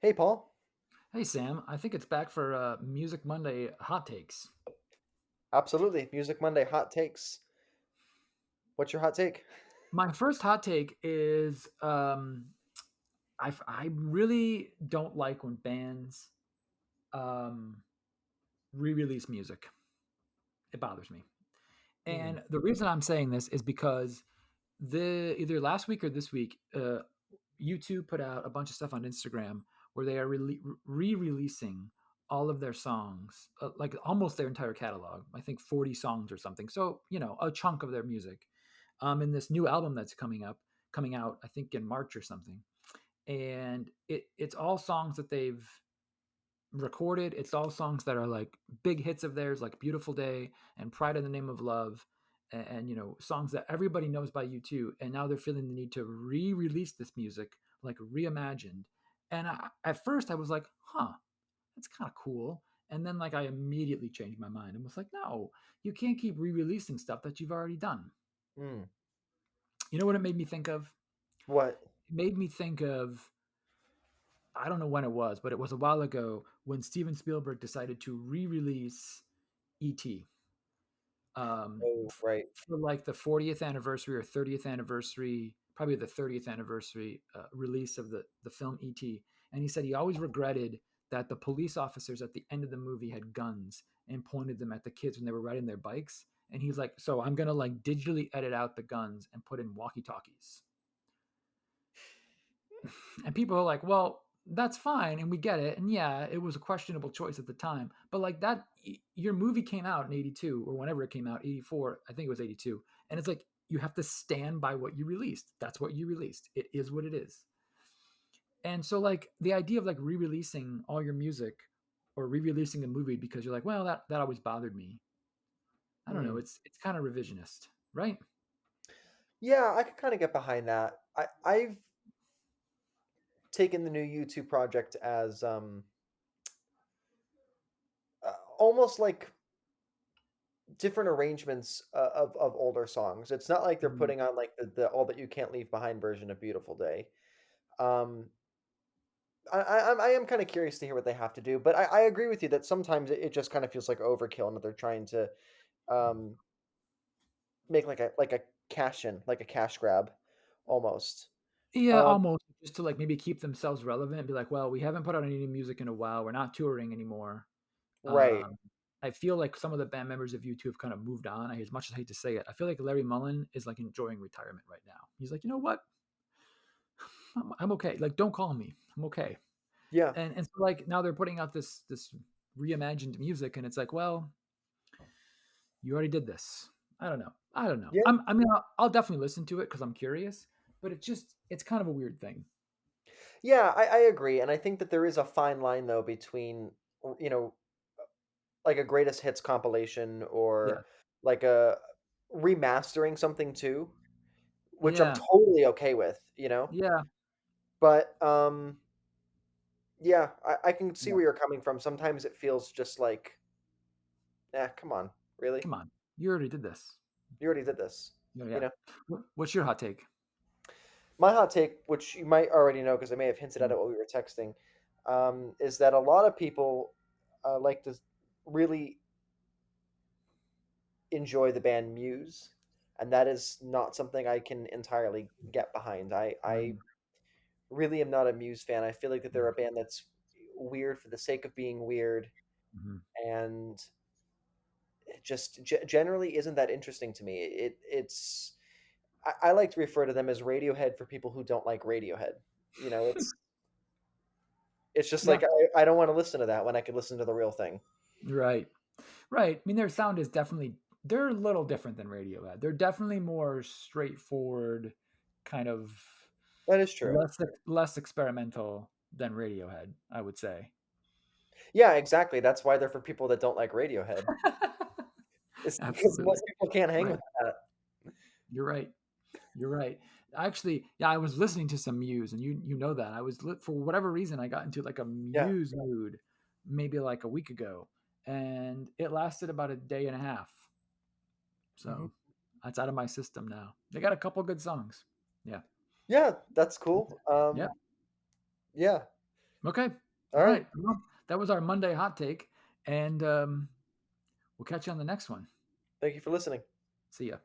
Hey, Paul. Hey Sam, I think it's back for Music Monday hot takes. Absolutely. Music Monday hot takes. What's your hot take? My first hot take is I really don't like when bands um, re-release music. It bothers me, Hmm. and the reason I'm saying this is because the either last week or this week, YouTube put out a bunch of stuff on Instagram where they are re-releasing all of their songs, like almost their entire catalog. I think 40 songs or something. So a chunk of their music, in this new album that's coming out. I think in March or something. And it's all songs that they've recorded. It's all songs that are like big hits of theirs, like "Beautiful Day" and "Pride in the Name of Love." And songs that everybody knows by U2, and now they're feeling the need to re-release this music, like reimagined. And at first I was like, huh, that's kind of cool. And then like I immediately changed my mind and was like, no, you can't keep re-releasing stuff that you've already done. Hmm. You know what it made me think of? What? It made me think of, I don't know when it was, but it was a while ago when Steven Spielberg decided to re-release E.T. Oh, right. For like the 40th anniversary or 30th anniversary, probably the 30th anniversary release of the film E.T. And he said he always regretted that the police officers at the end of the movie had guns and pointed them at the kids when they were riding their bikes. And he's like, so I'm gonna like digitally edit out the guns and put in walkie talkies. And people are like, well, that's fine. And we get it. And yeah, it was a questionable choice at the time. But like that, your movie came out in 82 or whenever it came out, 84, I think it was 82. And it's like, you have to stand by what you released. That's what you released. It is what it is. And so, like, the idea of like re releasing all your music or re releasing a movie because you're like, well, that always bothered me. I don't know. Hmm. It's kind of revisionist, right? Yeah, I could kind of get behind that. I've taken the new YouTube project as almost like different arrangements of older songs. It's not like they're Mhm. putting on like the All That You Can't Leave Behind version of Beautiful Day. Um, I am kind of curious to hear what they have to do, but I agree with you that sometimes it just kind of feels like overkill and that they're trying to um, make like a cash in, like a cash grab, almost. Yeah, Um, almost just to like maybe keep themselves relevant and be like, well, we haven't put out any new music in a while. We're not touring anymore. right. Um, I feel like some of the band members of U2 have kind of moved on. As much as I hate to say it, I feel like Larry Mullen is like enjoying retirement right now. He's like, you know what? I'm okay. Like, don't call me. I'm okay. Yeah. And so like now they're putting out this reimagined music, and it's like, well, you already did this. I don't know. I don't know. Yeah. I mean, I'll definitely listen to it because I'm curious, but it's kind of a weird thing. Yeah, I agree. And I think that there is a fine line though between, you know, like a greatest hits compilation Yeah. or like a remastering something too, which I'm Yeah. totally okay with. Yeah. But yeah, I can see Yeah. where you're coming from. Sometimes it feels just like, come on, really? Come on. You already did this. You already did this. Yeah, You yeah. know? What's your hot take? My hot take, which you might already know because I may have hinted at Mm, it while we were texting, is that a lot of people like to really enjoy the band Muse, and that is not something I can entirely get behind. I mm, really am not a Muse fan. I feel like that they're mm, a band that's weird for the sake of being weird, mhm. and it just generally isn't that interesting to me. I like to refer to them as Radiohead for people who don't like Radiohead. It's just Yeah, like I don't want to listen to that when I could listen to the real thing. right. Right. I mean, their sound is definitely they're a little different than Radiohead. They're definitely more straightforward, kind of That is true. less experimental than Radiohead, I would say. Yeah, exactly. That's why they're for people that don't like Radiohead. It's because Absolutely. most people can't hang Right. with that. You're right. You're right. Actually, yeah, I was listening to some Muse, and you know that I was for whatever reason I got into like a Yeah. Muse mood, maybe like a week ago, and it lasted about a day and a half. Mhm. So that's out of my system now. They got a couple good songs. Yeah. Yeah, that's cool. Yeah. Yeah. Okay. All All right. right. Well, that was our Monday hot take, and we'll catch you on the next one. Thank you for listening. See ya.